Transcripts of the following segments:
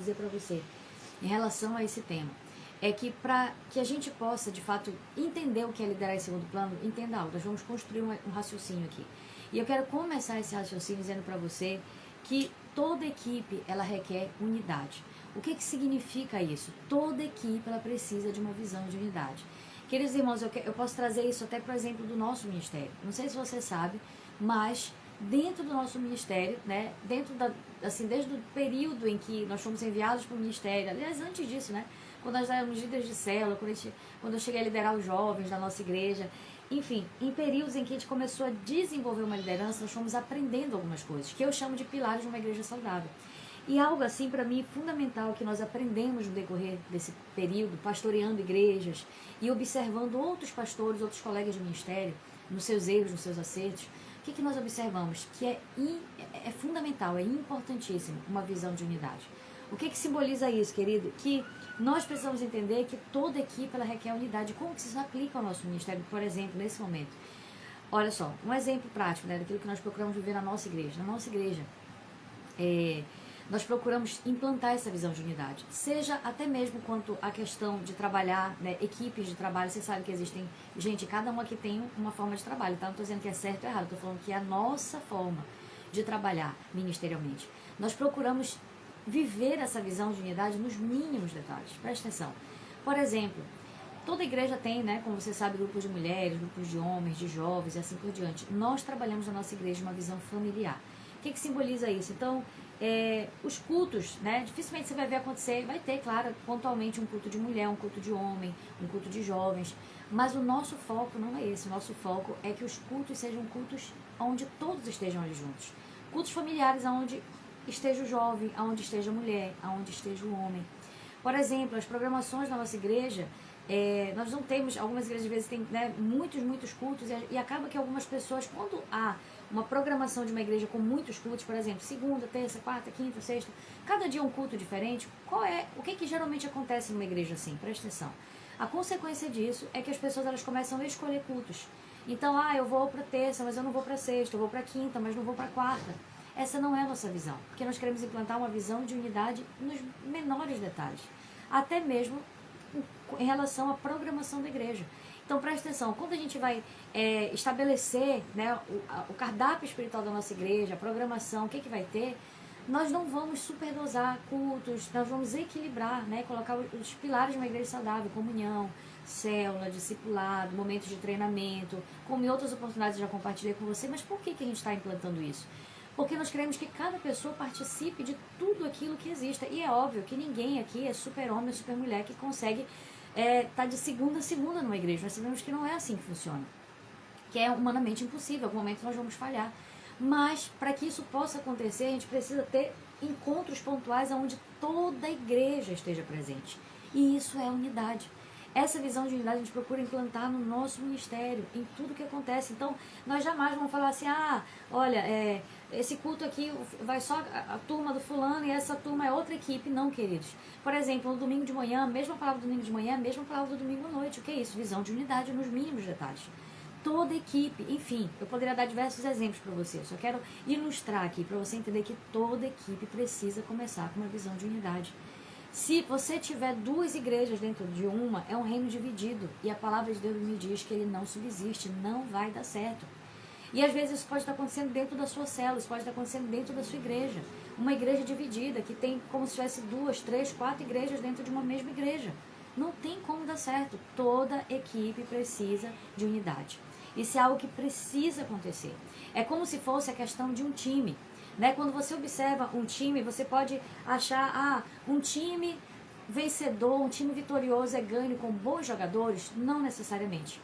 dizer para você em relação a esse tema é que para que a gente possa, de fato, entender o que é liderar em segundo plano, entenda algo, nós vamos construir um raciocínio aqui. E eu quero começar esse raciocínio dizendo para você que toda equipe, ela requer unidade. O que significa isso? Toda equipe, ela precisa de uma visão de unidade. Queridos irmãos, eu posso trazer isso até, por exemplo, do nosso ministério. Não sei se você sabe, mas dentro do nosso ministério, né, assim, desde o período em que nós fomos enviados para o ministério, aliás, antes disso, né, quando nós éramos líderes de célula, quando eu cheguei a liderar os jovens da nossa igreja, enfim, em períodos em que a gente começou a desenvolver uma liderança, nós fomos aprendendo algumas coisas, que eu chamo de pilares de uma igreja saudável. E algo assim, para mim, fundamental que nós aprendemos no decorrer desse período, pastoreando igrejas e observando outros pastores, outros colegas de ministério, nos seus erros, nos seus acertos, o que nós observamos? Que é fundamental, é importantíssimo uma visão de unidade. O que simboliza isso, querido? Que nós precisamos entender que toda equipe ela requer unidade. Como que isso aplica ao nosso ministério, por exemplo, nesse momento? Olha só, um exemplo prático, né, daquilo que nós procuramos viver na nossa igreja. Na nossa igreja, nós procuramos implantar essa visão de unidade. Seja até mesmo quanto à questão de trabalhar, né, equipes de trabalho. Você sabe que existem, gente, cada uma aqui tem uma forma de trabalho, tá? Não estou dizendo que é certo ou errado, estou falando que é a nossa forma de trabalhar ministerialmente. Nós procuramos viver essa visão de unidade nos mínimos detalhes. Presta atenção. Por exemplo, toda igreja tem, né, como você sabe, grupos de mulheres, grupos de homens, de jovens e assim por diante. Nós trabalhamos na nossa igreja uma visão familiar. O que simboliza isso? Então, os cultos, né, dificilmente você vai ver acontecer, vai ter, claro, pontualmente um culto de mulher, um culto de homem, um culto de jovens, mas o nosso foco não é esse. O nosso foco é que os cultos sejam cultos onde todos estejam ali juntos. Cultos familiares onde esteja o jovem, aonde esteja a mulher, aonde esteja o homem. Por exemplo, as programações da nossa igreja, nós não temos, algumas igrejas às vezes têm, né, muitos cultos e acaba que algumas pessoas, quando há uma programação de uma igreja com muitos cultos, por exemplo, segunda, terça, quarta, quinta, sexta, cada dia um culto diferente, o que geralmente acontece numa igreja assim? Presta atenção. A consequência disso é que as pessoas elas começam a escolher cultos. Então, eu vou para terça, mas eu não vou para sexta, eu vou para quinta, mas não vou para quarta. Essa não é a nossa visão, porque nós queremos implantar uma visão de unidade nos menores detalhes, até mesmo em relação à programação da igreja. Então presta atenção, quando a gente vai estabelecer, né, o cardápio espiritual da nossa igreja, a programação, o que vai ter, nós não vamos superdosar cultos, nós vamos equilibrar, né, colocar os pilares de uma igreja saudável, comunhão, célula, discipulado, momentos de treinamento, como em outras oportunidades eu já compartilhei com você. Mas por que a gente está implantando isso? Porque nós queremos que cada pessoa participe de tudo aquilo que exista. E é óbvio que ninguém aqui é super-homem, super-mulher que consegue estar de segunda a segunda numa igreja. Nós sabemos que não é assim que funciona. Que é humanamente impossível. Em algum momento nós vamos falhar. Mas, para que isso possa acontecer, a gente precisa ter encontros pontuais onde toda a igreja esteja presente. E isso é unidade. Essa visão de unidade a gente procura implantar no nosso ministério, em tudo que acontece. Então, nós jamais vamos falar assim, olha, esse culto aqui vai só a turma do fulano e essa turma é outra equipe. Não, queridos. Por exemplo, no domingo de manhã, a mesma palavra do domingo de manhã, a mesma palavra do domingo à noite. O que é isso? Visão de unidade nos mínimos detalhes. Toda equipe, enfim, eu poderia dar diversos exemplos para você. Eu só quero ilustrar aqui para você entender que toda equipe precisa começar com uma visão de unidade. Se você tiver duas igrejas dentro de uma, é um reino dividido. E a palavra de Deus me diz que ele não subsiste, não vai dar certo. E às vezes isso pode estar acontecendo dentro da sua célula, isso pode estar acontecendo dentro da sua igreja. Uma igreja dividida, que tem como se tivesse 2, 3, 4 igrejas dentro de uma mesma igreja. Não tem como dar certo. Toda equipe precisa de unidade. Isso é algo que precisa acontecer. É como se fosse a questão de um time. Né? Quando você observa um time, você pode achar, um time vencedor, um time vitorioso é ganho com bons jogadores? Não necessariamente.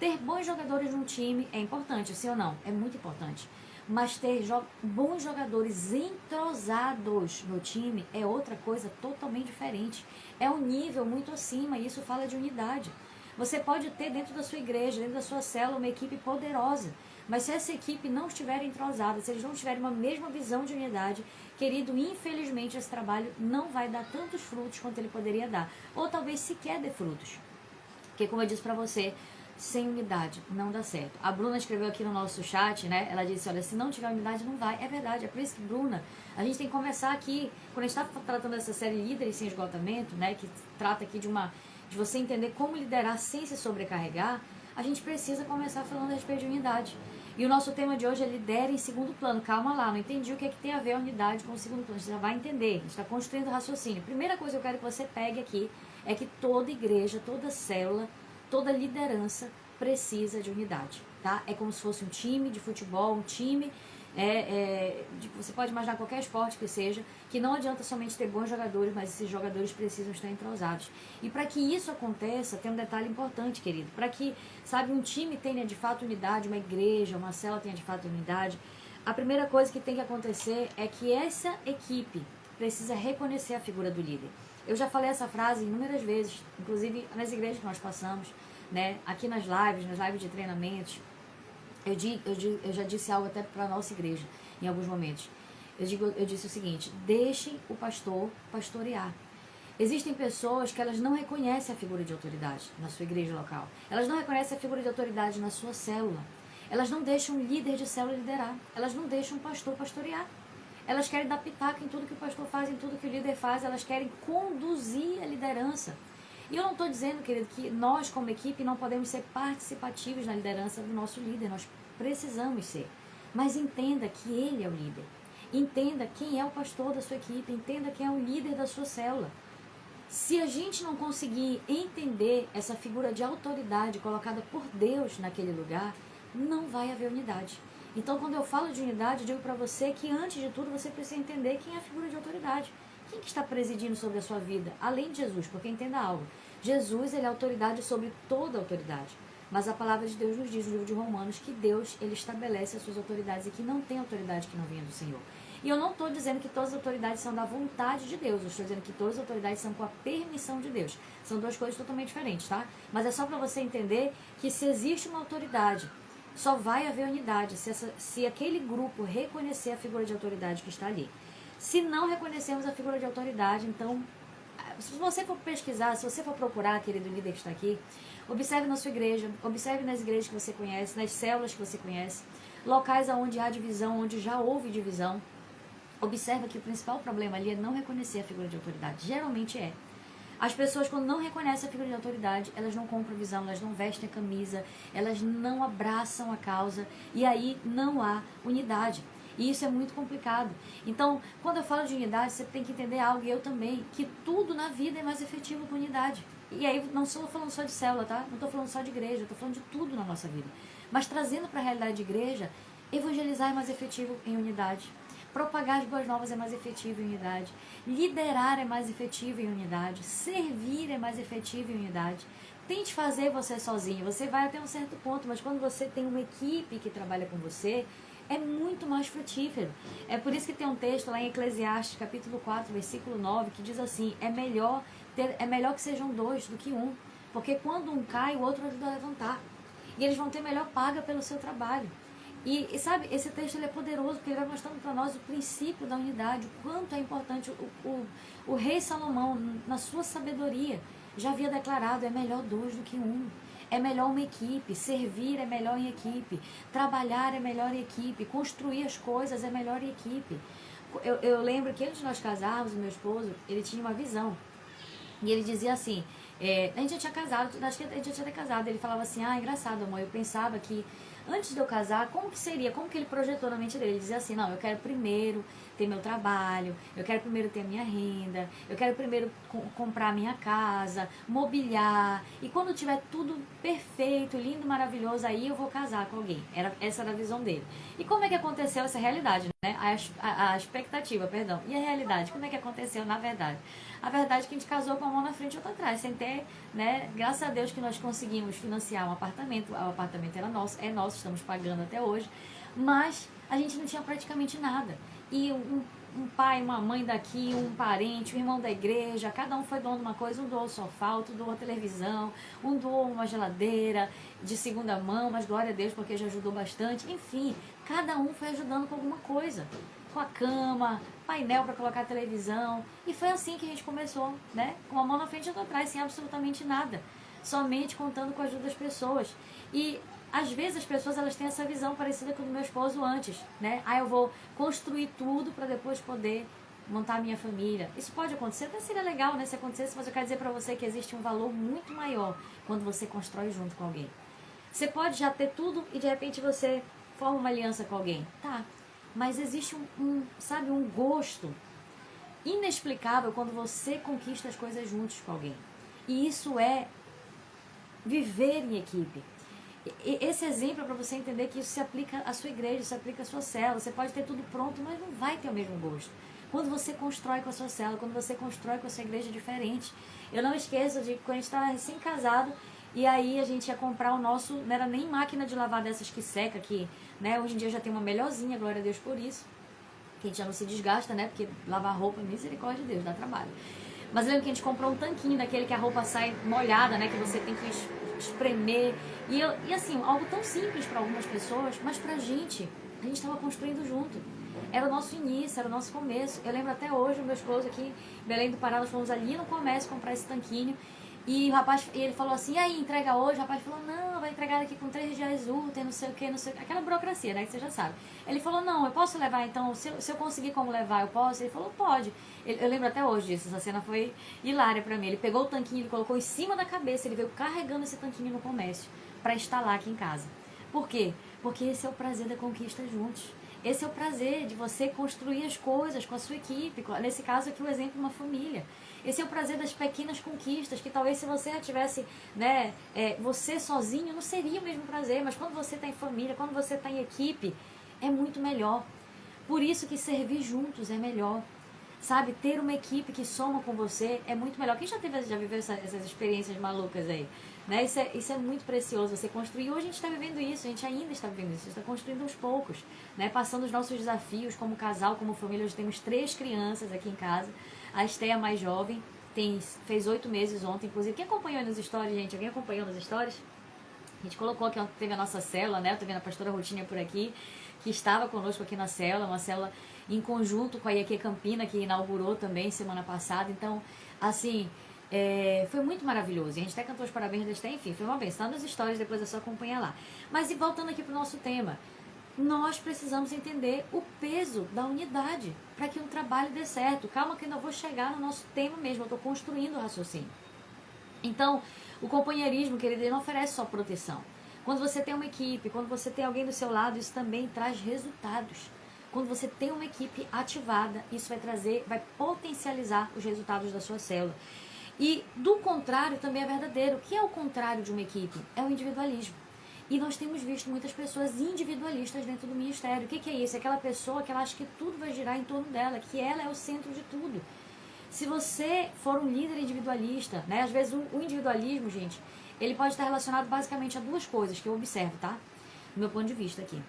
Ter bons jogadores num time é importante, sim ou não? É muito importante. Mas ter bons jogadores entrosados no time é outra coisa totalmente diferente. É um nível muito acima e isso fala de unidade. Você pode ter dentro da sua igreja, dentro da sua célula, uma equipe poderosa. Mas se essa equipe não estiver entrosada, se eles não tiverem uma mesma visão de unidade, querido, infelizmente esse trabalho não vai dar tantos frutos quanto ele poderia dar. Ou talvez sequer dê frutos. Porque, como eu disse para você, sem unidade não dá certo. A Bruna escreveu aqui no nosso chat, né? Ela disse, olha, se não tiver unidade não vai. É verdade, é por isso que, Bruna, a gente tem que começar aqui, quando a gente está tratando dessa série Líderes Sem Esgotamento, né? Que trata aqui de você entender como liderar sem se sobrecarregar, a gente precisa começar falando a respeito de unidade. E o nosso tema de hoje é lidera em segundo plano. Calma lá, não entendi o que é que tem a ver a unidade com o segundo plano. Você já vai entender, a gente está construindo o raciocínio. Primeira coisa que eu quero que você pegue aqui é que toda igreja, toda célula, toda liderança precisa de unidade, tá? É como se fosse um time de futebol, um time, você pode imaginar qualquer esporte que seja, que não adianta somente ter bons jogadores, mas esses jogadores precisam estar entrosados. E para que isso aconteça, tem um detalhe importante, querido. Para que, sabe, um time tenha de fato unidade, uma igreja, uma célula tenha de fato unidade, a primeira coisa que tem que acontecer é que essa equipe precisa reconhecer a figura do líder. Eu já falei essa frase inúmeras vezes, inclusive nas igrejas que nós passamos, né? Aqui nas lives de treinamentos. Eu já disse algo até para a nossa igreja, em alguns momentos. Eu disse o seguinte, deixem o pastor pastorear. Existem pessoas que elas não reconhecem a figura de autoridade na sua igreja local. Elas não reconhecem a figura de autoridade na sua célula. Elas não deixam o líder de célula liderar. Elas não deixam o pastor pastorear. Elas querem dar pitaco em tudo que o pastor faz, em tudo que o líder faz. Elas querem conduzir a liderança. E eu não estou dizendo, querido, que nós como equipe não podemos ser participativos na liderança do nosso líder. Nós precisamos ser. Mas entenda que ele é o líder. Entenda quem é o pastor da sua equipe. Entenda quem é o líder da sua célula. Se a gente não conseguir entender essa figura de autoridade colocada por Deus naquele lugar, não vai haver unidade. Então, quando eu falo de unidade, eu digo para você que, antes de tudo, você precisa entender quem é a figura de autoridade. Quem que está presidindo sobre a sua vida? Além de Jesus, porque entenda algo. Jesus, ele é autoridade sobre toda a autoridade. Mas a palavra de Deus nos diz no livro de Romanos que Deus, ele estabelece as suas autoridades e que não tem autoridade que não venha do Senhor. E eu não estou dizendo que todas as autoridades são da vontade de Deus. Eu estou dizendo que todas as autoridades são com a permissão de Deus. São duas coisas totalmente diferentes, tá? Mas é só para você entender que se existe uma autoridade, só vai haver unidade se aquele grupo reconhecer a figura de autoridade que está ali. Se não reconhecemos a figura de autoridade, então, se você for pesquisar, se você for procurar, querido líder que está aqui, observe na sua igreja, observe nas igrejas que você conhece, nas células que você conhece, locais onde há divisão, onde já houve divisão. Observa que o principal problema ali é não reconhecer a figura de autoridade. Geralmente é. As pessoas, quando não reconhecem a figura de autoridade, elas não compram visão, elas não vestem a camisa, elas não abraçam a causa, e aí não há unidade. E isso é muito complicado. Então, quando eu falo de unidade, você tem que entender algo, e eu também, que tudo na vida é mais efetivo com unidade. E aí, não estou falando só de célula, tá? Não estou falando só de igreja, estou falando de tudo na nossa vida. Mas trazendo para a realidade de igreja, evangelizar é mais efetivo em unidade. Propagar as boas novas é mais efetivo em unidade. Liderar é mais efetivo em unidade. Servir é mais efetivo em unidade. Tente fazer você sozinho. Você vai até um certo ponto, mas quando você tem uma equipe que trabalha com você, é muito mais frutífero. É por isso que tem um texto lá em Eclesiastes, capítulo 4, versículo 9, que diz assim, é melhor que sejam dois do que um, porque quando um cai, o outro ajuda a levantar. E eles vão ter melhor paga pelo seu trabalho. E sabe, esse texto ele é poderoso, porque ele vai mostrando para nós o princípio da unidade, o quanto é importante. O rei Salomão, na sua sabedoria, já havia declarado, é melhor dois do que um. É melhor uma equipe, servir é melhor em equipe, trabalhar é melhor em equipe, construir as coisas é melhor em equipe. Eu lembro que antes de nós casarmos, o meu esposo, ele tinha uma visão. E ele dizia assim, a gente já tinha casado, acho que a gente já tinha casado, ele falava assim, engraçado, amor, eu pensava que antes de eu casar, como que seria? Como que ele projetou na mente dele? Ele dizia assim, não, eu quero primeiro ter meu trabalho, eu quero primeiro ter a minha renda, eu quero primeiro comprar a minha casa, mobiliar, e quando tiver tudo perfeito, lindo, maravilhoso, aí eu vou casar com alguém. Essa era a visão dele. E como é que aconteceu essa realidade, né? A expectativa, perdão. E a realidade? Como é que aconteceu na verdade? A verdade é que a gente casou com a mão na frente e outra atrás, sem ter, né? Graças a Deus que nós conseguimos financiar um apartamento. O apartamento era nosso, é nosso, estamos pagando até hoje. Mas a gente não tinha praticamente nada. E um pai, uma mãe daqui, um parente, um irmão da igreja, cada um foi doando uma coisa, um doou o sofá, outro doou a televisão, um doou uma geladeira de segunda mão, mas glória a Deus porque já ajudou bastante. Enfim, cada um foi ajudando com alguma coisa. Com a cama, painel para colocar a televisão. E foi assim que a gente começou, né? Com a mão na frente e outra atrás, sem absolutamente nada. somente contando com a ajuda das pessoas. E às vezes as pessoas elas têm essa visão parecida com o do meu esposo antes, né? Ah, eu vou construir tudo para depois poder montar a minha família. Isso pode acontecer, até seria legal, né, se acontecesse, mas eu quero dizer para você que existe um valor muito maior quando você constrói junto com alguém. Você pode já ter tudo e de repente você forma uma aliança com alguém. Tá, mas existe sabe, um gosto inexplicável quando você conquista as coisas juntos com alguém. E isso é viver em equipe. Esse exemplo é para você entender que isso se aplica à sua igreja, se aplica à sua célula. Você pode ter tudo pronto, mas não vai ter o mesmo gosto. Quando você constrói com a sua célula, quando você constrói com a sua igreja, é diferente. Eu não esqueço de quando a gente estava recém-casado, e aí a gente ia comprar o nosso, não era nem máquina de lavar dessas que seca, que, né, hoje em dia já tem uma melhorzinha, glória a Deus por isso, que a gente já não se desgasta, né, porque lavar roupa, misericórdia de Deus, dá trabalho. Mas eu lembro que a gente comprou um tanquinho daquele que a roupa sai molhada, né, que você tem que espremer, e assim, algo tão simples para algumas pessoas, mas pra gente, a gente estava construindo junto. Era o nosso início, era o nosso começo. Eu lembro até hoje, o meu esposo aqui, em Belém do Pará, nós fomos ali no comércio comprar esse tanquinho. E o rapaz, ele falou assim, e aí, entrega hoje? O rapaz falou, não, vai entregar daqui com 3 dias úteis, não sei o que, não sei o que. Aquela burocracia, né, que você já sabe. Ele falou, não, eu posso levar então, se eu conseguir como levar, eu posso? Ele falou, pode. Eu lembro até hoje disso, essa cena foi hilária pra mim. Ele pegou o tanquinho, ele colocou em cima da cabeça, ele veio carregando esse tanquinho no comércio pra instalar aqui em casa. Por quê? Porque esse é o prazer da conquista juntos. Esse é o prazer de você construir as coisas com a sua equipe, nesse caso aqui o exemplo de uma família. Esse é o prazer das pequenas conquistas, que talvez se você já tivesse, né, você sozinho, não seria o mesmo prazer, mas quando você está em família, quando você está em equipe, é muito melhor. Por isso que servir juntos é melhor. Sabe, ter uma equipe que soma com você é muito melhor. Quem já viveu essas experiências malucas aí? Né? Isso é muito precioso, você construir. Hoje a gente está vivendo isso, a gente ainda está vivendo isso, a gente está construindo aos poucos, né? Passando os nossos desafios como casal, como família. Hoje temos 3 crianças aqui em casa. A Estéia, mais jovem, fez 8 meses ontem, inclusive. Quem acompanhou nas histórias, gente? Alguém acompanhou nas histórias? A gente colocou que teve a nossa célula, né? Eu tô vendo a pastora Rutinha por aqui, que estava conosco aqui na célula, uma célula em conjunto com a IEQ Campina, que inaugurou também semana passada. Então, assim, foi muito maravilhoso. E a gente até cantou os parabéns da Esté, enfim, foi uma benção. Está nas histórias, depois é só acompanhar lá. Mas e voltando aqui para o nosso tema, nós precisamos entender o peso da unidade para que um trabalho dê certo. Calma que eu ainda vou chegar no nosso tema mesmo, eu estou construindo o raciocínio. Então, o companheirismo, querido, ele não oferece só proteção. Quando você tem uma equipe, quando você tem alguém do seu lado, isso também traz resultados. Quando você tem uma equipe ativada, isso vai potencializar os resultados da sua célula. E do contrário também é verdadeiro. O que é o contrário de uma equipe? É o individualismo. E nós temos visto muitas pessoas individualistas dentro do ministério. O que é isso? É aquela pessoa que ela acha que tudo vai girar em torno dela, que ela é o centro de tudo. Se você for um líder individualista, né? Às vezes o individualismo, gente, ele pode estar relacionado basicamente a 2 coisas que eu observo, tá? Do meu ponto de vista aqui.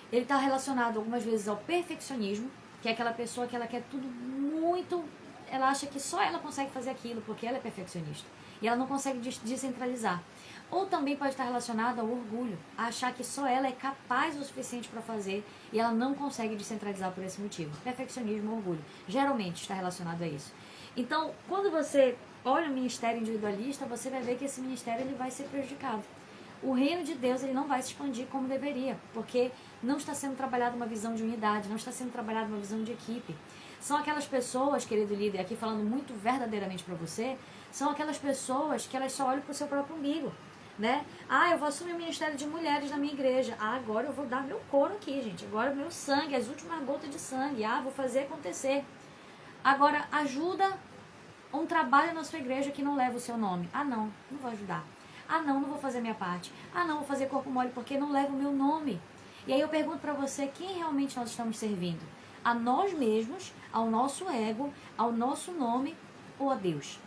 Ele está relacionado algumas vezes ao perfeccionismo, que é aquela pessoa que ela quer tudo muito, ela acha que só ela consegue fazer aquilo porque ela é perfeccionista e ela não consegue descentralizar. Ou também pode estar relacionado ao orgulho, a achar que só ela é capaz o suficiente para fazer e ela não consegue descentralizar por esse motivo. Perfeccionismo, orgulho, geralmente está relacionado a isso. Então, quando você olha o ministério individualista, você vai ver que esse ministério ele vai ser prejudicado. O reino de Deus ele não vai se expandir como deveria, porque não está sendo trabalhada uma visão de unidade, não está sendo trabalhada uma visão de equipe. São aquelas pessoas, querido líder, aqui falando muito verdadeiramente para você, são aquelas pessoas que elas só olham para o seu próprio umbigo, né? Ah, eu vou assumir o ministério de mulheres na minha igreja. Ah, agora eu vou dar meu couro aqui, gente. Agora meu sangue, as últimas gotas de sangue. Ah, vou fazer acontecer. Agora, ajuda um trabalho na sua igreja que não leva o seu nome. Ah, não vou ajudar. Ah, não vou fazer minha parte. Ah, não, vou fazer corpo mole porque não leva o meu nome. E aí eu pergunto para você, quem realmente nós estamos servindo? A nós mesmos, ao nosso ego, ao nosso nome ou a Deus?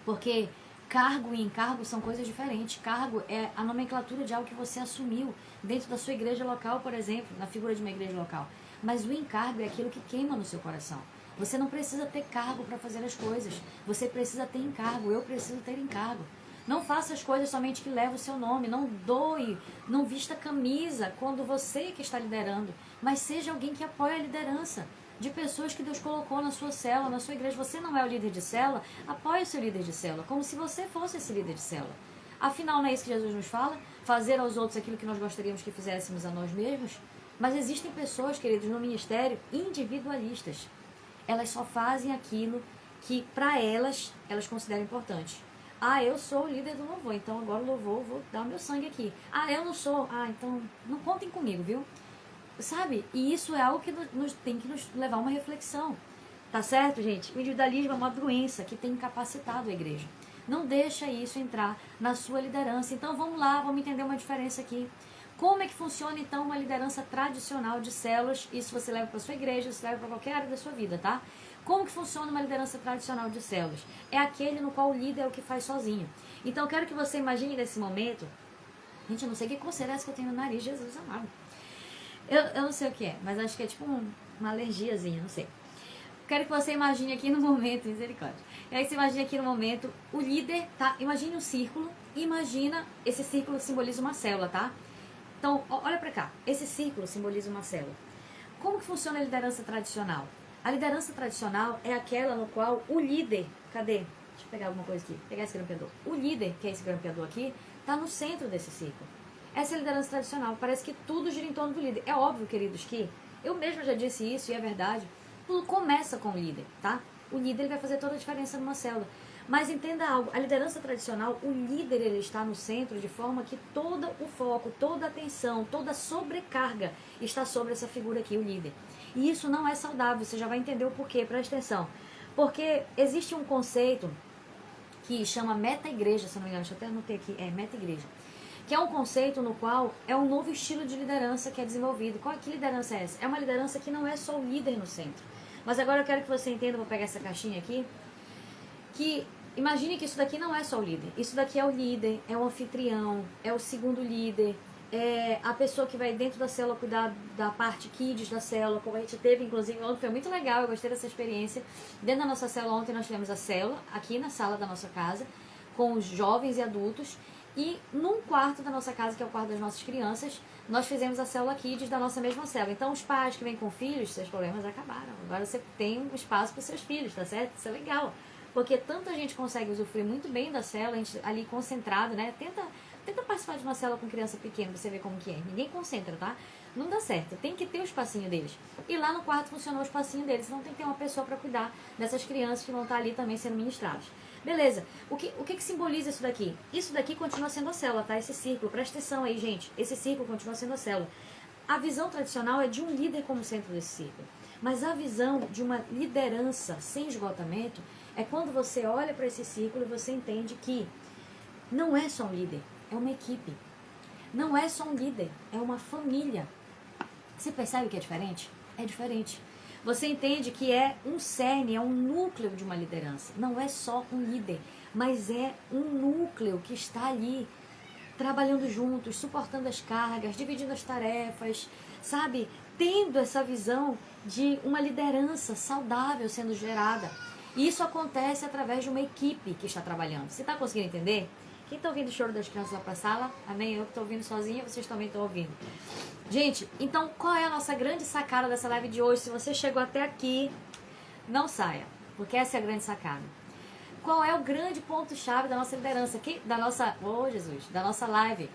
Porque cargo e encargo são coisas diferentes. Cargo é a nomenclatura de algo que você assumiu dentro da sua igreja local, por exemplo, na figura de uma igreja local. Mas o encargo é aquilo que queima no seu coração. Você não precisa ter cargo para fazer as coisas. Você precisa ter encargo. Eu preciso ter encargo. Não faça as coisas somente que levam o seu nome. Não doe, não vista camisa quando você que está liderando. Mas seja alguém que apoie a liderança de pessoas que Deus colocou na sua célula, na sua igreja. Você não é o líder de célula, apoie o seu líder de célula, como se você fosse esse líder de célula. Afinal, não é isso que Jesus nos fala? Fazer aos outros aquilo que nós gostaríamos que fizéssemos a nós mesmos? Mas existem pessoas, queridos, no ministério individualistas. Elas só fazem aquilo que para elas consideram importante. Ah, eu sou o líder do louvor, então agora o louvor, vou dar o meu sangue aqui. Ah, eu não sou. Ah, então não contem comigo, viu? Sabe? E isso é algo que tem que nos levar a uma reflexão. Tá certo, gente? O individualismo é uma doença que tem incapacitado a igreja. Não deixa isso entrar na sua liderança. Então vamos lá, vamos entender uma diferença aqui. Como é que funciona então uma liderança tradicional de células? Isso você leva para sua igreja, isso leva para qualquer área da sua vida, tá? Como que funciona uma liderança tradicional de células? É aquele no qual o líder é o que faz sozinho. Então eu quero que você imagine nesse momento. Gente, eu não sei que coceira é essa que eu tenho no nariz, Jesus amado. Eu não sei o que é, mas acho que é tipo uma alergiazinha, não sei. Quero que você imagine aqui no momento, misericórdia. Quero que você imagine aqui no momento o líder, tá? Imagine um círculo, imagina esse círculo simboliza uma célula, tá? Então, olha pra cá, esse círculo simboliza uma célula. Como que funciona a liderança tradicional? A liderança tradicional é aquela no qual o líder, cadê? Deixa eu pegar alguma coisa aqui, pegar esse grampeador. O líder, que é esse grampeador aqui, tá no centro desse círculo. Essa é a liderança tradicional, parece que tudo gira em torno do líder. É óbvio, queridos, que eu mesma já disse isso e é verdade. Tudo começa com o líder, tá? O líder ele vai fazer toda a diferença numa célula. Mas entenda algo, a liderança tradicional, o líder ele está no centro de forma que todo o foco, toda a atenção, toda a sobrecarga está sobre essa figura aqui, o líder. E isso não é saudável, você já vai entender o porquê, presta atenção. Porque existe um conceito que chama meta-igreja, se não me engano, deixa eu até anotar aqui, meta-igreja. Que é um conceito no qual é um novo estilo de liderança que é desenvolvido. Que liderança é essa? É uma liderança que não é só o líder no centro. Mas agora eu quero que você entenda, vou pegar essa caixinha aqui, que imagine que isso daqui não é só o líder. Isso daqui é o líder, é o anfitrião, é o segundo líder, é a pessoa que vai dentro da célula cuidar da parte kids da célula, como a gente teve, inclusive, ontem foi muito legal, eu gostei dessa experiência. Dentro da nossa célula ontem nós tivemos a célula, aqui na sala da nossa casa, com os jovens e adultos, e num quarto da nossa casa, que é o quarto das nossas crianças, nós fizemos a célula kids da nossa mesma célula. Então os pais que vêm com filhos, seus problemas acabaram. Agora você tem um espaço para os seus filhos, tá certo? Isso é legal. Porque tanta gente consegue usufruir muito bem da célula, a gente ali concentrado, né? Tenta participar de uma célula com criança pequena, pra você ver como que é. Ninguém concentra, tá? Não dá certo. Tem que ter o espacinho deles. E lá no quarto funcionou o espacinho deles. Então tem que ter uma pessoa para cuidar dessas crianças que vão estar ali também sendo ministradas. Beleza. O que simboliza isso daqui? Isso daqui continua sendo a célula, tá? Esse círculo. Presta atenção aí, gente. Esse círculo continua sendo a célula. A visão tradicional é de um líder como centro desse círculo. Mas a visão de uma liderança sem esgotamento é quando você olha para esse círculo e você entende que não é só um líder, é uma equipe. Não é só um líder, é uma família. Você percebe que é diferente? É diferente. Você entende que é um cerne, é um núcleo de uma liderança. Não é só um líder, mas é um núcleo que está ali trabalhando juntos, suportando as cargas, dividindo as tarefas, sabe? Tendo essa visão de uma liderança saudável sendo gerada. E isso acontece através de uma equipe que está trabalhando. Você está conseguindo entender? Quem está ouvindo o choro das crianças lá para a sala? Amém? Eu que estou ouvindo sozinha, vocês também estão ouvindo. Gente, então qual é a nossa grande sacada dessa live de hoje? Se você chegou até aqui, não saia, porque essa é a grande sacada. Qual é o grande ponto-chave da nossa liderança? Da nossa live.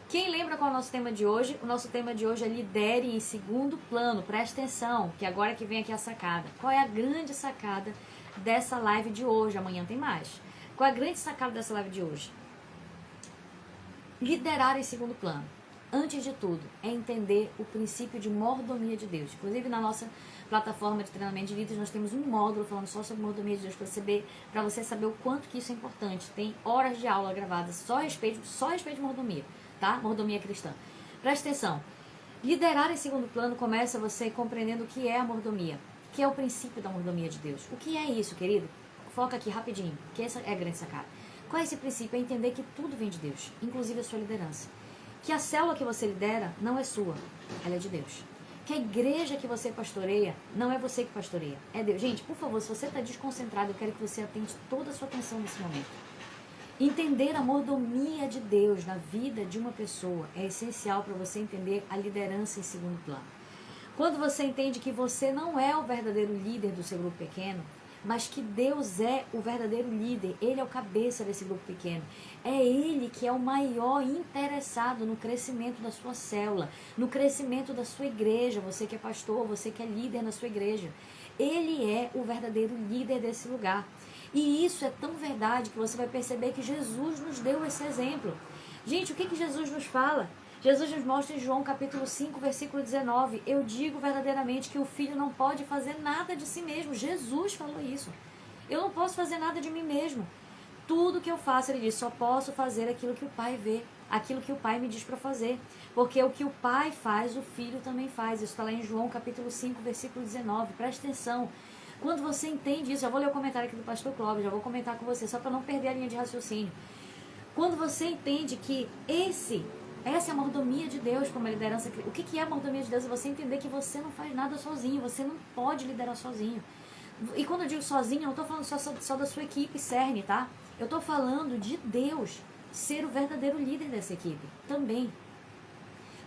Quem lembra qual é o nosso tema de hoje? O nosso tema de hoje é lidere em segundo plano. Presta atenção, que agora que vem aqui a sacada. Qual é a grande sacada dessa live de hoje? Amanhã tem mais. Qual é a grande sacada dessa live de hoje? Liderar em segundo plano. Antes de tudo, é entender o princípio de mordomia de Deus. Inclusive, na nossa plataforma de treinamento de líderes, nós temos um módulo falando só sobre mordomia de Deus, para você saber o quanto que isso é importante. Tem horas de aula gravadas só a respeito de mordomia, tá? Mordomia cristã. Presta atenção. Liderar em segundo plano começa você compreendendo o que é a mordomia, que é o princípio da mordomia de Deus. O que é isso, querido? Foca aqui rapidinho, que essa é a grande sacada. Qual é esse princípio? É entender que tudo vem de Deus, inclusive a sua liderança. Que a célula que você lidera não é sua, ela é de Deus. Que a igreja que você pastoreia não é você que pastoreia, é Deus. Gente, por favor, se você está desconcentrado, eu quero que você atente toda a sua atenção nesse momento. Entender a mordomia de Deus na vida de uma pessoa é essencial para você entender a liderança em segundo plano. Quando você entende que você não é o verdadeiro líder do seu grupo pequeno, mas que Deus é o verdadeiro líder, Ele é o cabeça desse grupo pequeno. É Ele que é o maior interessado no crescimento da sua célula, no crescimento da sua igreja, você que é pastor, você que é líder na sua igreja. Ele é o verdadeiro líder desse lugar. E isso é tão verdade que você vai perceber que Jesus nos deu esse exemplo. Gente, o que Jesus nos fala? Jesus nos mostra em João capítulo 5, versículo 19. Eu digo verdadeiramente que o filho não pode fazer nada de si mesmo. Jesus falou isso. Eu não posso fazer nada de mim mesmo. Tudo que eu faço, ele diz, só posso fazer aquilo que o Pai vê, aquilo que o Pai me diz para fazer. Porque o que o Pai faz, o Filho também faz. Isso está lá em João capítulo 5, versículo 19. Presta atenção. Quando você entende isso, já vou ler o comentário aqui do pastor Clóvis, já vou comentar com você, só para não perder a linha de raciocínio. Quando você entende que essa é a mordomia de Deus como a liderança. O que é a mordomia de Deus? É você entender que você não faz nada sozinho, você não pode liderar sozinho. E quando eu digo sozinho, eu não estou falando só da sua equipe CERN, tá? Eu estou falando de Deus ser o verdadeiro líder dessa equipe também.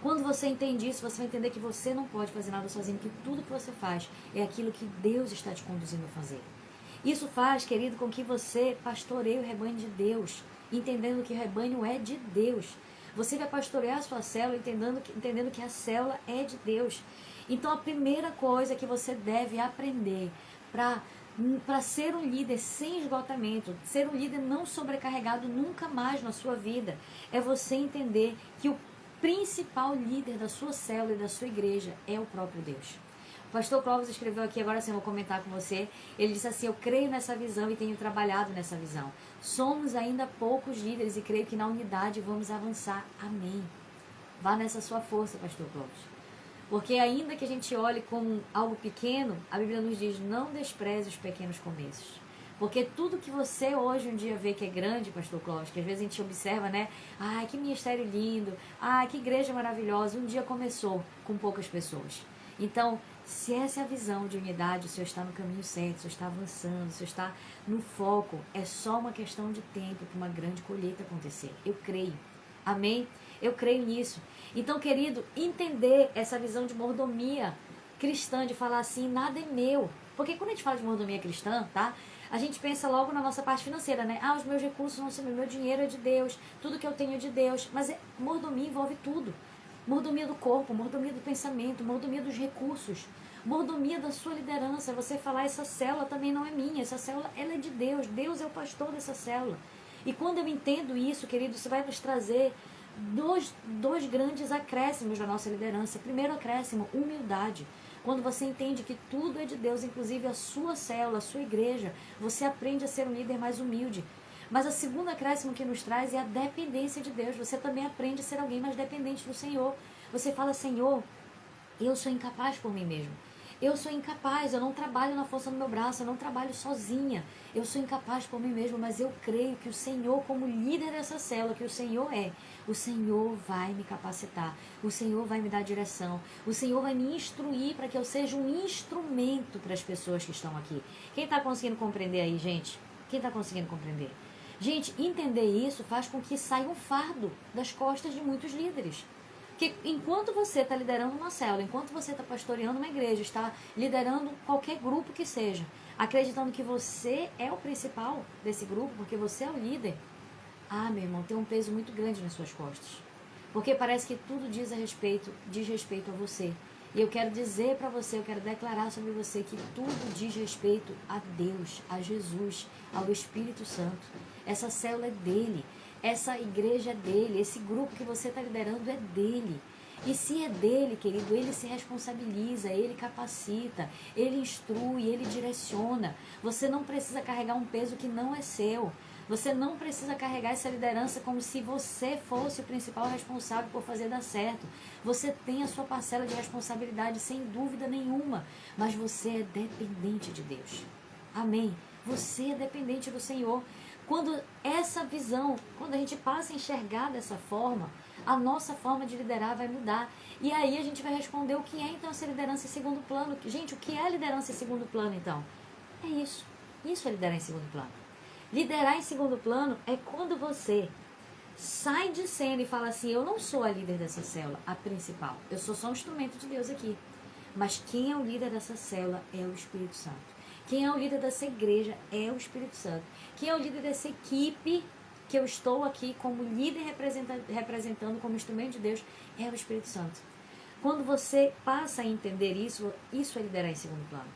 Quando você entende isso, você vai entender que você não pode fazer nada sozinho, que tudo que você faz é aquilo que Deus está te conduzindo a fazer. Isso faz, querido, com que você pastoreie o rebanho de Deus, entendendo que o rebanho é de Deus. Você vai pastorear a sua célula entendendo que a célula é de Deus. Então a primeira coisa que você deve aprender para ser um líder sem esgotamento, ser um líder não sobrecarregado nunca mais na sua vida, é você entender que o principal líder da sua célula e da sua igreja é o próprio Deus. O pastor Clóvis escreveu aqui, agora sim eu vou comentar com você. Ele disse assim: eu creio nessa visão e tenho trabalhado nessa visão. Somos ainda poucos líderes e creio que na unidade vamos avançar. Amém. Vá nessa sua força, pastor Clóvis. Porque ainda que a gente olhe como algo pequeno, a Bíblia nos diz: não despreze os pequenos começos. Porque tudo que você hoje um dia vê que é grande, pastor Clóvis, que às vezes a gente observa, né? Ai, que ministério lindo. Ai, que igreja maravilhosa. Um dia começou com poucas pessoas. Então, se essa é a visão de unidade, o Senhor está no caminho certo, o Senhor está avançando, o Senhor está no foco. É só uma questão de tempo para uma grande colheita acontecer. Eu creio. Amém? Eu creio nisso. Então, querido, entender essa visão de mordomia cristã, de falar assim, nada é meu. Porque quando a gente fala de mordomia cristã, tá? A gente pensa logo na nossa parte financeira, né? Ah, os meus recursos não são meus, meu dinheiro é de Deus, tudo que eu tenho é de Deus. Mas mordomia envolve tudo. Mordomia do corpo, mordomia do pensamento, mordomia dos recursos, mordomia da sua liderança. Você falar, essa célula também não é minha, essa célula ela é de Deus, Deus é o pastor dessa célula. E quando eu entendo isso, querido, isso vai nos trazer dois grandes acréscimos da nossa liderança. Primeiro acréscimo, humildade. Quando você entende que tudo é de Deus, inclusive a sua célula, a sua igreja, você aprende a ser um líder mais humilde. Mas a segunda acréscimo que nos traz é a dependência de Deus. Você também aprende a ser alguém mais dependente do Senhor. Você fala, Senhor, eu sou incapaz por mim mesmo. Eu sou incapaz, eu não trabalho na força do meu braço, eu não trabalho sozinha. Eu sou incapaz por mim mesmo, mas eu creio que o Senhor, como líder dessa célula, que o Senhor vai me capacitar. O Senhor vai me dar direção. O Senhor vai me instruir para que eu seja um instrumento para as pessoas que estão aqui. Quem está conseguindo compreender aí, gente? Quem está conseguindo compreender? Gente, entender isso faz com que saia um fardo das costas de muitos líderes. Porque enquanto você está liderando uma célula, enquanto você está pastoreando uma igreja, está liderando qualquer grupo que seja, acreditando que você é o principal desse grupo, porque você é o líder, meu irmão, tem um peso muito grande nas suas costas. Porque parece que tudo diz respeito a você. E eu quero dizer para você, eu quero declarar sobre você que tudo diz respeito a Deus, a Jesus, ao Espírito Santo. Essa célula é dele, essa igreja é dele, esse grupo que você está liderando é dele. E se é dele, querido, ele se responsabiliza, ele capacita, ele instrui, ele direciona. Você não precisa carregar um peso que não é seu. Você não precisa carregar essa liderança como se você fosse o principal responsável por fazer dar certo. Você tem a sua parcela de responsabilidade sem dúvida nenhuma, mas você é dependente de Deus. Amém? Você é dependente do Senhor. Quando essa visão, quando a gente passa a enxergar dessa forma, a nossa forma de liderar vai mudar. E aí a gente vai responder o que é então essa liderança em segundo plano. Gente, o que é liderança em segundo plano então? É isso. Isso é liderar em segundo plano. Liderar em segundo plano é quando você sai de cena e fala assim, eu não sou a líder dessa célula, a principal. Eu sou só um instrumento de Deus aqui. Mas quem é o líder dessa célula é o Espírito Santo. Quem é o líder dessa igreja é o Espírito Santo. Quem é o líder dessa equipe que eu estou aqui como líder representando como instrumento de Deus é o Espírito Santo. Quando você passa a entender isso, isso é liderar em segundo plano.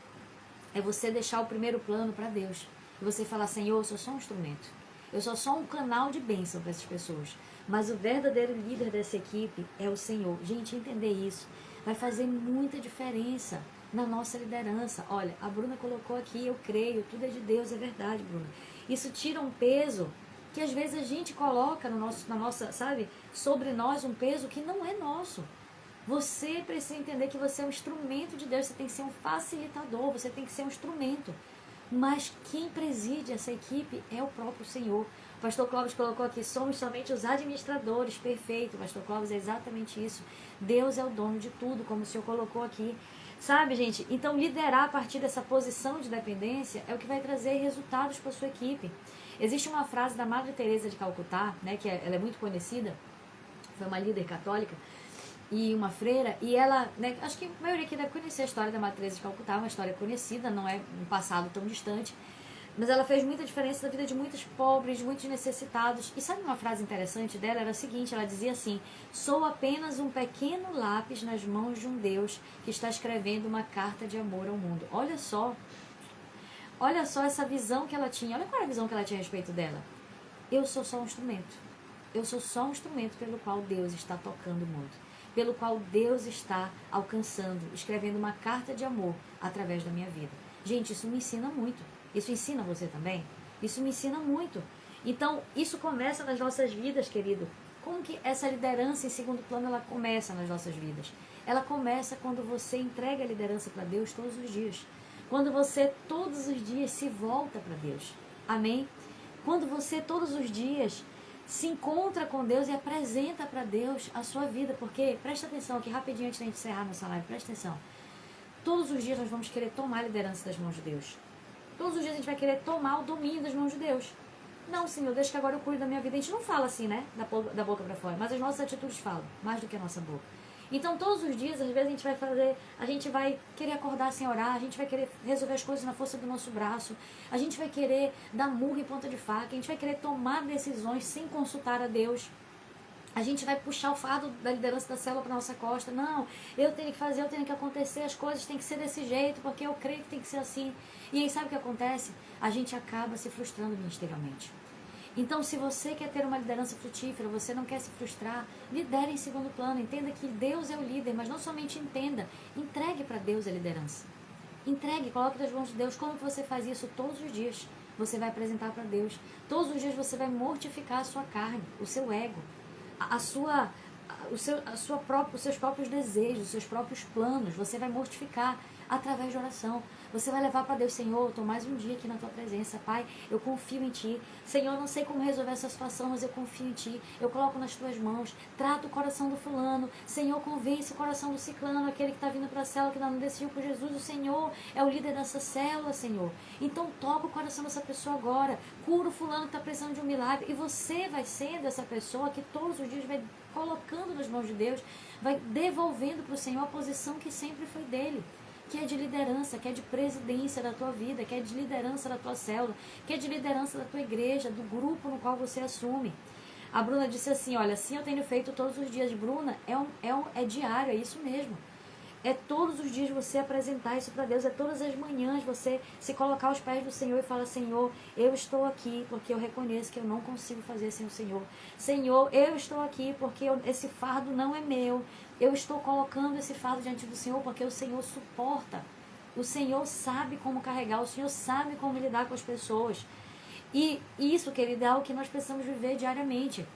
É você deixar o primeiro plano para Deus. E você falar, Senhor, eu sou só um instrumento. Eu sou só um canal de bênção para essas pessoas. Mas o verdadeiro líder dessa equipe é o Senhor. Gente, entender isso vai fazer muita diferença na nossa liderança. Olha, a Bruna colocou aqui, eu creio, tudo é de Deus, é verdade, Bruna. Isso tira um peso que às vezes a gente coloca na nossa, sabe, sobre nós um peso que não é nosso. Você precisa entender que você é um instrumento de Deus, você tem que ser um facilitador, você tem que ser um instrumento. Mas quem preside essa equipe é o próprio Senhor. O pastor Clóvis colocou aqui, somos somente os administradores, perfeito, pastor Clóvis, é exatamente isso. Deus é o dono de tudo, como o Senhor colocou aqui. Sabe, gente, então liderar a partir dessa posição de dependência é o que vai trazer resultados para a sua equipe. Existe uma frase da Madre Teresa de Calcutá, né, que ela é muito conhecida, foi uma líder católica, e uma freira, e ela, né, acho que a maioria aqui deve conhecer a história da Madre Teresa de Calcutá, uma história conhecida, não é um passado tão distante, mas ela fez muita diferença na vida de muitos pobres, de muitos necessitados. E sabe uma frase interessante dela? Era a seguinte, ela dizia assim, sou apenas um pequeno lápis nas mãos de um Deus que está escrevendo uma carta de amor ao mundo. Olha só essa visão que ela tinha, olha qual era a visão que ela tinha a respeito dela. Eu sou só um instrumento, eu sou só um instrumento pelo qual Deus está tocando o mundo, pelo qual Deus está alcançando, escrevendo uma carta de amor através da minha vida. Gente, isso me ensina muito. Isso ensina você também? Isso me ensina muito. Então, isso começa nas nossas vidas, querido. Como que essa liderança em segundo plano, ela começa nas nossas vidas? Ela começa quando você entrega a liderança para Deus todos os dias. Quando você todos os dias se volta para Deus. Amém? Quando você todos os dias se encontra com Deus e apresenta para Deus a sua vida. Porque, presta atenção aqui rapidinho antes de a gente encerrar nossa live, presta atenção. Todos os dias nós vamos querer tomar a liderança das mãos de Deus. Todos os dias a gente vai querer tomar o domínio das mãos de Deus. Não, Senhor, deixa que agora eu cuido da minha vida. A gente não fala assim, né? Da boca para fora. Mas as nossas atitudes falam, mais do que a nossa boca. Então, todos os dias, às vezes, a gente vai querer acordar sem orar, a gente vai querer resolver as coisas na força do nosso braço, a gente vai querer dar murro em ponta de faca, a gente vai querer tomar decisões sem consultar a Deus. A gente vai puxar o fardo da liderança da célula para nossa costa. Não, eu tenho que fazer, eu tenho que acontecer, as coisas têm que ser desse jeito, porque eu creio que tem que ser assim. E aí sabe o que acontece? A gente acaba se frustrando ministerialmente. Então, se você quer ter uma liderança frutífera, você não quer se frustrar, lidere em segundo plano. Entenda que Deus é o líder, mas não somente entenda, entregue para Deus a liderança. Entregue, coloque nas mãos de Deus. Como que você faz isso? Todos os dias você vai apresentar para Deus. Todos os dias você vai mortificar a sua carne, o seu ego, os seus próprios desejos, os seus próprios planos. Você vai mortificar através de oração. Você vai levar para Deus, Senhor, eu estou mais um dia aqui na tua presença, Pai, eu confio em Ti. Senhor, não sei como resolver essa situação, mas eu confio em Ti. Eu coloco nas Tuas mãos, trato o coração do fulano. Senhor, convence o coração do ciclano, aquele que está vindo para a célula, que não decidiu por Jesus. O Senhor é o líder dessa célula, Senhor. Então toca o coração dessa pessoa agora. Cura o fulano que está precisando de um milagre. E você vai sendo essa pessoa que todos os dias vai colocando nas mãos de Deus, vai devolvendo para o Senhor a posição que sempre foi dele, que é de liderança, que é de presidência da tua vida, que é de liderança da tua célula, que é de liderança da tua igreja, do grupo no qual você assume. A Bruna disse assim, olha, assim eu tenho feito todos os dias. Bruna, é diário, é isso mesmo. É todos os dias você apresentar isso para Deus, é todas as manhãs você se colocar aos pés do Senhor e falar, Senhor, eu estou aqui porque eu reconheço que eu não consigo fazer sem o Senhor. Senhor, eu estou aqui porque esse fardo não é meu. Eu estou colocando esse fardo diante do Senhor porque o Senhor suporta. O Senhor sabe como carregar, o Senhor sabe como lidar com as pessoas. E isso, querido, é algo que nós precisamos viver diariamente.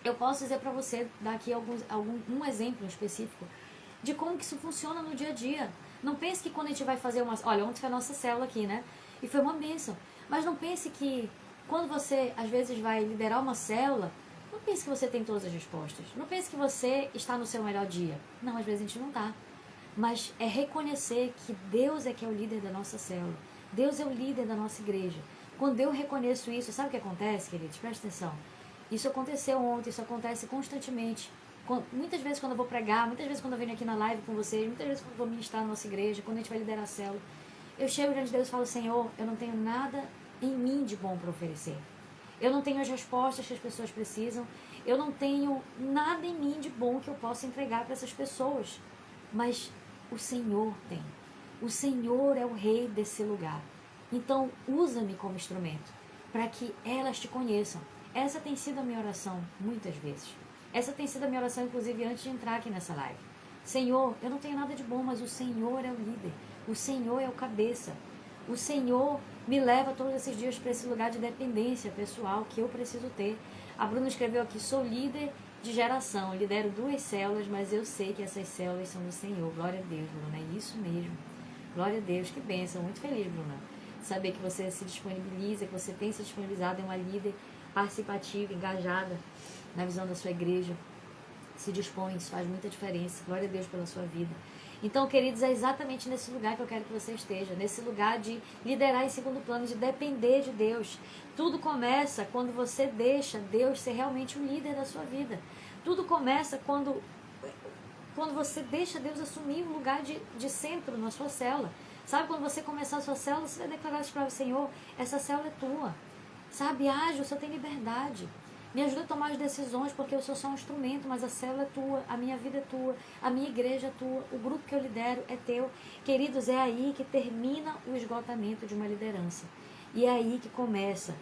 Eu posso dizer para você, dar aqui um exemplo específico de como que isso funciona no dia a dia. Não pense que quando a gente vai fazer uma... Olha, ontem foi a nossa célula aqui, né? E foi uma bênção. Mas não pense que quando você, às vezes, vai liderar uma célula, não pense que você tem todas as respostas. Não pense que você está no seu melhor dia. Não, às vezes a gente não está. Mas é reconhecer que Deus é que é o líder da nossa célula. Deus é o líder da nossa igreja. Quando eu reconheço isso, sabe o que acontece, queridos? Presta atenção. Isso aconteceu ontem, isso acontece constantemente. Muitas vezes quando eu vou pregar, muitas vezes quando eu venho aqui na live com vocês, muitas vezes quando eu vou ministrar na nossa igreja, quando a gente vai liderar a célula, eu chego diante de Deus e falo, Senhor, eu não tenho nada em mim de bom para oferecer. Eu não tenho as respostas que as pessoas precisam. Eu não tenho nada em mim de bom que eu possa entregar para essas pessoas. Mas o Senhor tem. O Senhor é o rei desse lugar. Então, usa-me como instrumento para que elas te conheçam. Essa tem sido a minha oração muitas vezes. Essa tem sido a minha oração, inclusive, antes de entrar aqui nessa live. Senhor, eu não tenho nada de bom, mas o Senhor é o líder. O Senhor é o cabeça. O Senhor me leva todos esses dias para esse lugar de dependência pessoal que eu preciso ter. A Bruna escreveu aqui, sou líder de geração, lidero 2 células, mas eu sei que essas células são do Senhor. Glória a Deus, Bruna, é isso mesmo. Glória a Deus, que bênção, muito feliz, Bruna. Saber que você se disponibiliza, que você tem se disponibilizado, é uma líder participativa, engajada na visão da sua igreja. Se dispõe, isso faz muita diferença. Glória a Deus pela sua vida. Então, queridos, é exatamente nesse lugar que eu quero que você esteja. Nesse lugar de liderar em segundo plano, de depender de Deus. Tudo começa quando você deixa Deus ser realmente o líder da sua vida. Tudo começa quando você deixa Deus assumir um lugar de centro na sua célula. Sabe, quando você começar a sua célula, você vai declarar isso para o Senhor, essa célula é tua. Sabe, age, o Senhor tem liberdade. Me ajuda a tomar as decisões, porque eu sou só um instrumento, mas a célula é tua, a minha vida é tua, a minha igreja é tua, o grupo que eu lidero é teu. Queridos, é aí que termina o esgotamento de uma liderança. E é aí que começa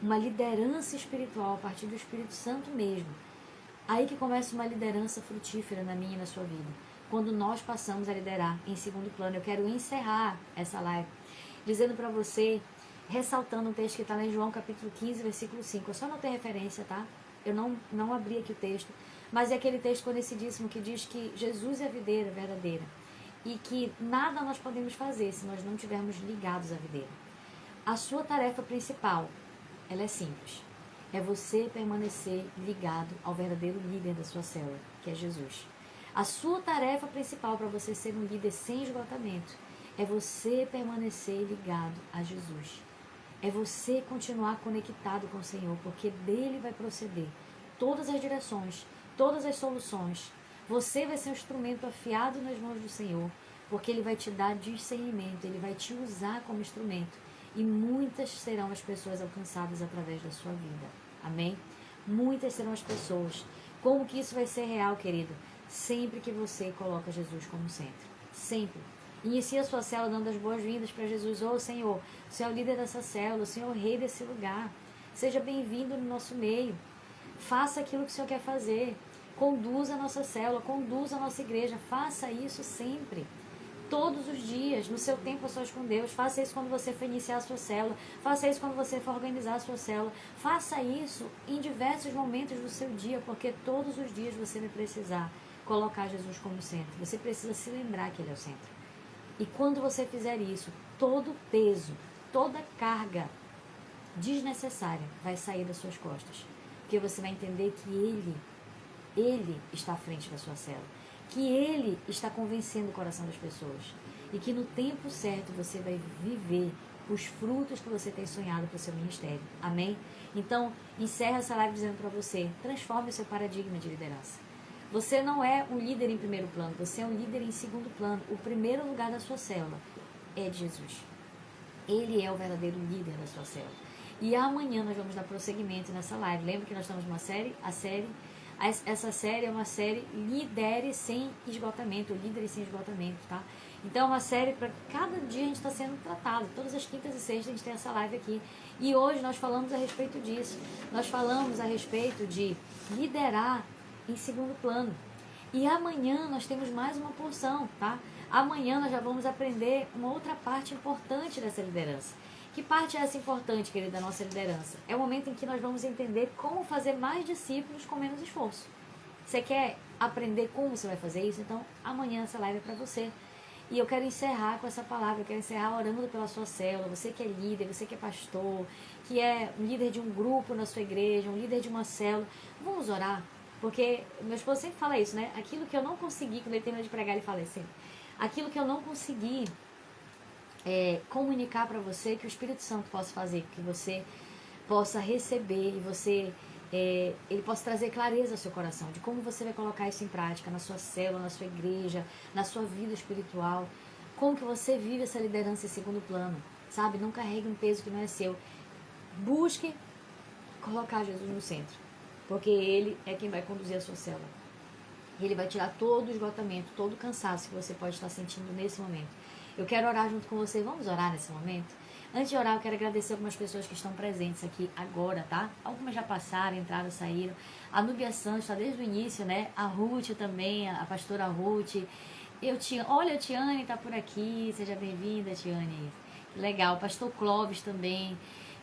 uma liderança espiritual, a partir do Espírito Santo mesmo. Aí que começa uma liderança frutífera na minha e na sua vida. Quando nós passamos a liderar em segundo plano. Eu quero encerrar essa live dizendo para você, ressaltando um texto que está em João capítulo 15, versículo 5. Eu só não tenho referência, tá? Eu não abri aqui o texto. Mas é aquele texto conhecidíssimo que diz que Jesus é a videira verdadeira. E que nada nós podemos fazer se nós não estivermos ligados à videira. A sua tarefa principal, ela é simples. É você permanecer ligado ao verdadeiro líder da sua célula, que é Jesus. A sua tarefa principal para você ser um líder sem esgotamento é você permanecer ligado a Jesus. É você continuar conectado com o Senhor, porque dele vai proceder todas as direções, todas as soluções. Você vai ser um instrumento afiado nas mãos do Senhor, porque ele vai te dar discernimento, ele vai te usar como instrumento. E muitas serão as pessoas alcançadas através da sua vida. Amém? Muitas serão as pessoas. Como que isso vai ser real, querido? Sempre que você coloca Jesus como centro. Sempre. Inicia a sua célula dando as boas-vindas para Jesus. Ô Senhor, o Senhor é o líder dessa célula, o Senhor é o rei desse lugar. Seja bem-vindo no nosso meio. Faça aquilo que o Senhor quer fazer. Conduza a nossa célula, conduza a nossa igreja. Faça isso sempre. Todos os dias, no seu tempo a sós com Deus. Faça isso quando você for iniciar a sua célula. Faça isso quando você for organizar a sua célula. Faça isso em diversos momentos do seu dia, porque todos os dias você vai precisar colocar Jesus como centro. Você precisa se lembrar que Ele é o centro. E quando você fizer isso, todo peso, toda carga desnecessária vai sair das suas costas. Porque você vai entender que Ele está à frente da sua célula. Que Ele está convencendo o coração das pessoas. E que no tempo certo você vai viver os frutos que você tem sonhado para o seu ministério. Amém? Então, encerra essa live dizendo para você, transforme o seu paradigma de liderança. Você não é um líder em primeiro plano, você é um líder em segundo plano. O primeiro lugar da sua célula é de Jesus. Ele é o verdadeiro líder da sua célula. E amanhã nós vamos dar prosseguimento nessa live. Lembra que nós estamos numa série? Essa série é uma série Lidere Sem Esgotamento, Líderes Sem Esgotamento, tá? Então é uma série para cada dia a gente está sendo tratado. Todas as quintas e sextas a gente tem essa live aqui. E hoje nós falamos a respeito disso. Nós falamos a respeito de liderar em segundo plano. E amanhã nós temos mais uma porção, tá? Amanhã nós já vamos aprender uma outra parte importante dessa liderança. Que parte é essa importante, querida, da nossa liderança? É o momento em que nós vamos entender como fazer mais discípulos com menos esforço. Você quer aprender como você vai fazer isso? Então, amanhã essa live é para você. E eu quero encerrar com essa palavra, eu quero encerrar orando pela sua célula, você que é líder, você que é pastor, que é um líder de um grupo na sua igreja, um líder de uma célula. Vamos orar? Porque meu esposo sempre fala isso, né? Aquilo que eu não consegui, quando ele termina de pregar, ele fala assim, aquilo que eu não consegui comunicar para você, que o Espírito Santo possa fazer, que você possa receber e ele possa trazer clareza ao seu coração, de como você vai colocar isso em prática na sua célula, na sua igreja, na sua vida espiritual. como que você vive essa liderança em segundo plano, sabe? Não carregue um peso que não é seu. Busque colocar Jesus no centro, porque Ele é quem vai conduzir a sua célula. Ele vai tirar todo o esgotamento, todo o cansaço que você pode estar sentindo nesse momento. Eu quero orar junto com você. Vamos orar nesse momento? Antes de orar, eu quero agradecer algumas pessoas que estão presentes aqui agora, tá? Algumas já passaram, entraram, saíram. A Núbia Santos está desde o início, né? A Ruth também, a pastora Ruth. Olha, a Tiane está por aqui. Seja bem-vinda, Tiane. Legal. O pastor Clóvis também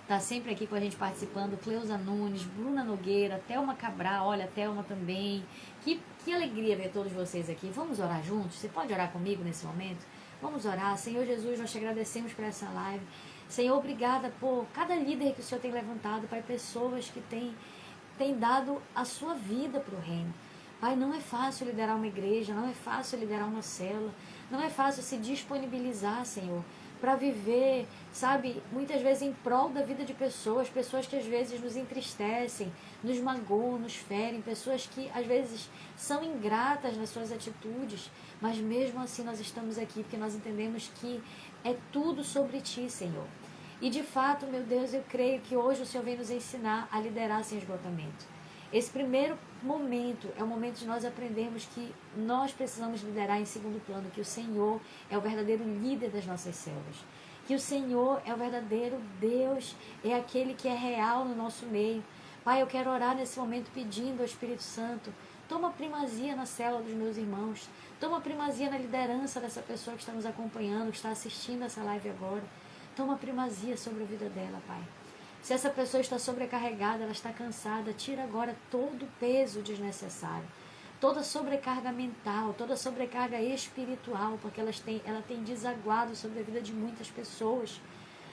está sempre aqui com a gente participando. Cleusa Nunes, Bruna Nogueira, Thelma Cabral. Olha, a Thelma também. Que alegria ver todos vocês aqui. Vamos orar juntos? Você pode orar comigo nesse momento? Vamos orar. Senhor Jesus, nós te agradecemos por essa live. Senhor, obrigada por cada líder que o Senhor tem levantado, Pai, pessoas que têm dado a sua vida para o reino. Pai, não é fácil liderar uma igreja, não é fácil liderar uma célula, não é fácil se disponibilizar, Senhor, para viver, sabe, muitas vezes em prol da vida de pessoas que às vezes nos entristecem, nos magoam, nos ferem, pessoas que às vezes são ingratas nas suas atitudes, mas mesmo assim nós estamos aqui porque nós entendemos que é tudo sobre Ti, Senhor. E de fato, meu Deus, eu creio que hoje o Senhor vem nos ensinar a liderar sem esgotamento. Esse primeiro momento é o momento de nós aprendermos que nós precisamos liderar em segundo plano, que o Senhor é o verdadeiro líder das nossas células, que o Senhor é o verdadeiro Deus, é aquele que é real no nosso meio. Pai, eu quero orar nesse momento pedindo ao Espírito Santo, toma primazia na célula dos meus irmãos, toma primazia na liderança dessa pessoa que está nos acompanhando, que está assistindo essa live agora, toma primazia sobre a vida dela, Pai. Se essa pessoa está sobrecarregada, ela está cansada, tira agora todo o peso desnecessário, toda sobrecarga mental, toda sobrecarga espiritual, porque ela tem desaguado sobre a vida de muitas pessoas,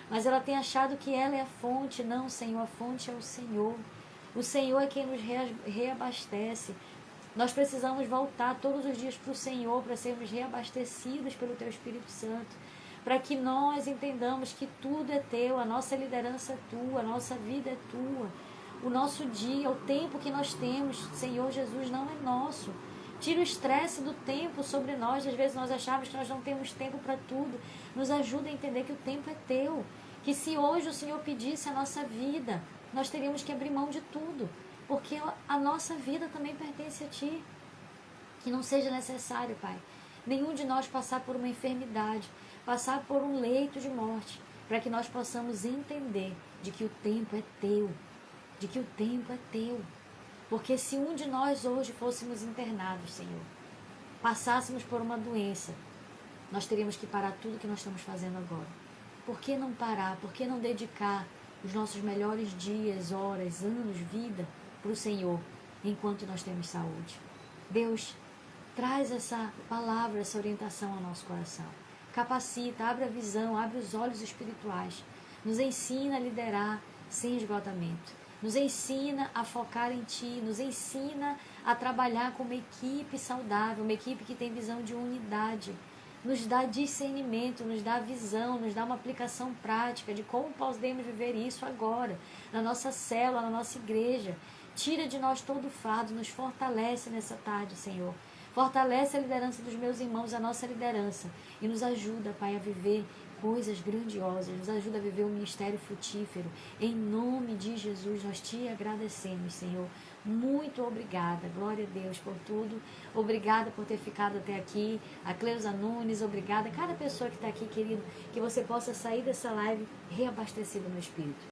mas ela tem achado que ela é a fonte. Não, Senhor, a fonte é o Senhor. O Senhor é quem nos reabastece. Nós precisamos voltar todos os dias para o Senhor, para sermos reabastecidos pelo Teu Espírito Santo, para que nós entendamos que tudo é Teu, a nossa liderança é Tua, a nossa vida é Tua, o nosso dia, o tempo que nós temos, Senhor Jesus, não é nosso. Tira o estresse do tempo sobre nós. Às vezes nós achamos que nós não temos tempo para tudo. Nos ajuda a entender que o tempo é Teu, que se hoje o Senhor pedisse a nossa vida, nós teríamos que abrir mão de tudo, porque a nossa vida também pertence a Ti. Que não seja necessário, Pai, nenhum de nós passar por uma enfermidade, passar por um leito de morte, para que nós possamos entender de que o tempo é Teu, de que o tempo é Teu. Porque se um de nós hoje fôssemos internados, Senhor, passássemos por uma doença, nós teríamos que parar tudo que nós estamos fazendo agora. Por que não parar? Por que não dedicar os nossos melhores dias, horas, anos, vida para o Senhor, enquanto nós temos saúde? Deus, traz essa palavra, essa orientação ao nosso coração. Capacita, abre a visão, abre os olhos espirituais. Nos ensina a liderar sem esgotamento. Nos ensina a focar em Ti. Nos ensina a trabalhar com uma equipe saudável, uma equipe que tem visão de unidade. Nos dá discernimento, nos dá visão, nos dá uma aplicação prática de como podemos viver isso agora, na nossa célula, na nossa igreja. Tira de nós todo o fardo, nos fortalece nessa tarde, Senhor. Fortalece a liderança dos meus irmãos, a nossa liderança, e nos ajuda, Pai, a viver coisas grandiosas, nos ajuda a viver um ministério frutífero. Em nome de Jesus, nós Te agradecemos, Senhor. Muito obrigada, glória a Deus por tudo. Obrigada por ter ficado até aqui. A Cleusa Nunes, obrigada. Cada pessoa que está aqui, querido, que você possa sair dessa live reabastecido no Espírito.